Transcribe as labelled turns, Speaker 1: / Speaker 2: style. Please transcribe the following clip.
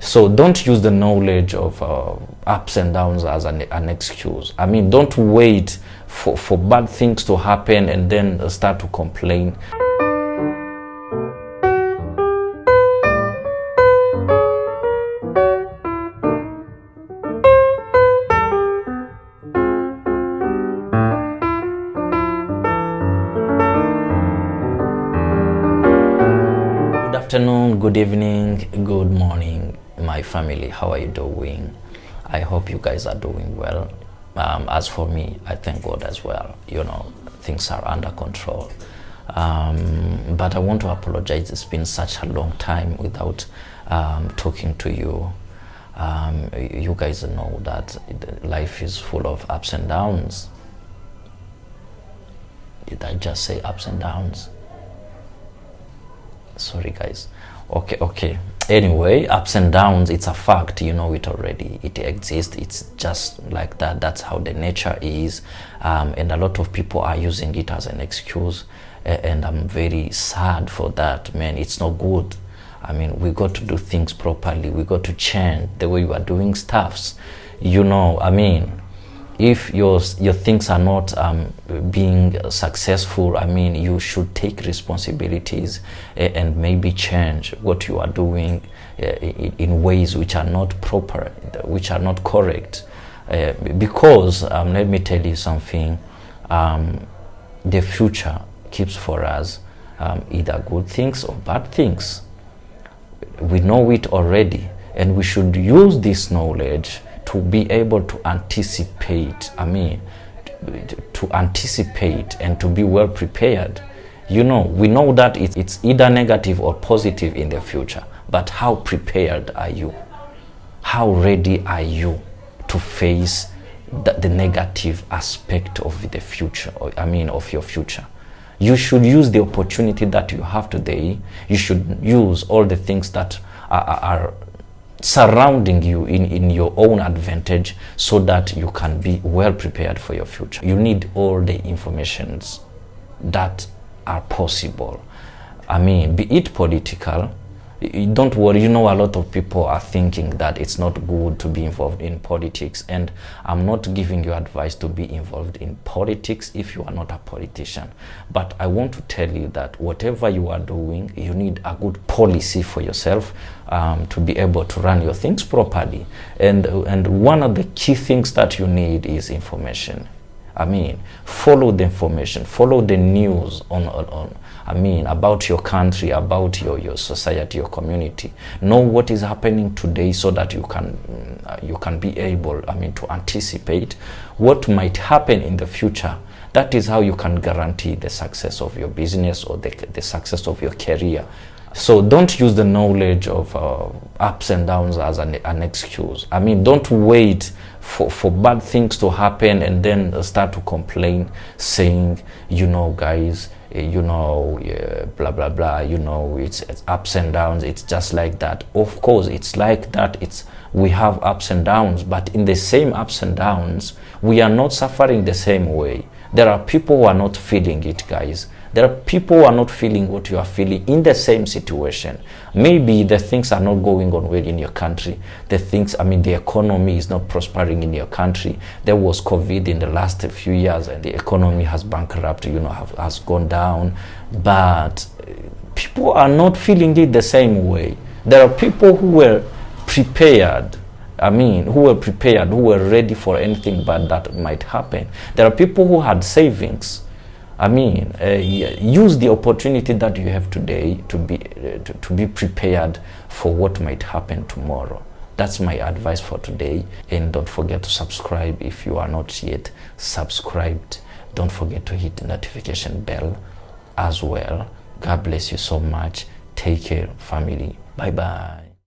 Speaker 1: So don't use the knowledge of ups and downs as an excuse. I mean, don't wait for bad things to happen and then start to complain. Good afternoon, good evening, good morning, my family. How are you doing? I hope you guys are doing well. As for me, I thank God as well. You know, things are under control. But I want to apologize. It's been such a long time without talking to you. You guys know that life is full of ups and downs. Did I just say ups and downs? Sorry guys. Okay, anyway, ups and downs, it's a fact. You know it already. It exists. It's just like that. That's how the nature is. And a lot of people are using it as an excuse, and I'm very sad for that, man. It's not good. I mean, we got to do things properly. We got to change the way we are doing stuffs. You know, I mean, if your things are not being successful, I mean, you should take responsibilities and maybe change what you are doing in ways which are not proper, which are not correct. Because let me tell you something, the future keeps for us either good things or bad things. We know it already, and we should use this knowledge to be able to anticipate, I mean, to anticipate and to be well prepared. You know, we know that it's either negative or positive in the future, but how prepared are you? How ready are you to face the negative aspect of the future, I mean, of your future? You should use the opportunity that you have today. You should use all the things that are surrounding you in your own advantage, so that you can be well prepared for your future. You need all the informations that are possible. I mean, be it political. Don't worry, you know, a lot of people are thinking that it's not good to be involved in politics, and I'm not giving you advice to be involved in politics if you are not a politician. But I want to tell you that whatever you are doing, you need a good policy for yourself to be able to run your things properly. And one of the key things that you need is information. I mean, follow the information, follow the news I mean, about your country, about your society, your community. Know what is happening today, so that you can be able, I mean, to anticipate what might happen in the future. That is how you can guarantee the success of your business or the success of your career. So don't use the knowledge of ups and downs as an excuse. I mean, don't wait for bad things to happen and then start to complain, saying, you know, guys, you know, blah blah blah, you know, it's ups and downs. It's just like that. Of course it's like that. We have ups and downs, but in the same ups and downs, we are not suffering the same way. There are people who are not feeling it, guys. There are people who are not feeling what you are feeling in the same situation. Maybe the things are not going on well in your country. The things, I mean, the economy is not prospering in your country. There was COVID in the last few years, and the economy has bankrupted, you know, has gone down. But people are not feeling it the same way. There are people who were prepared. I mean, who were ready for anything bad that might happen. There are people who had savings. I mean, use the opportunity that you have today to be prepared for what might happen tomorrow. That's my advice for today. And don't forget to subscribe if you are not yet subscribed. Don't forget to hit the notification bell as well. God bless you so much. Take care, family. Bye bye.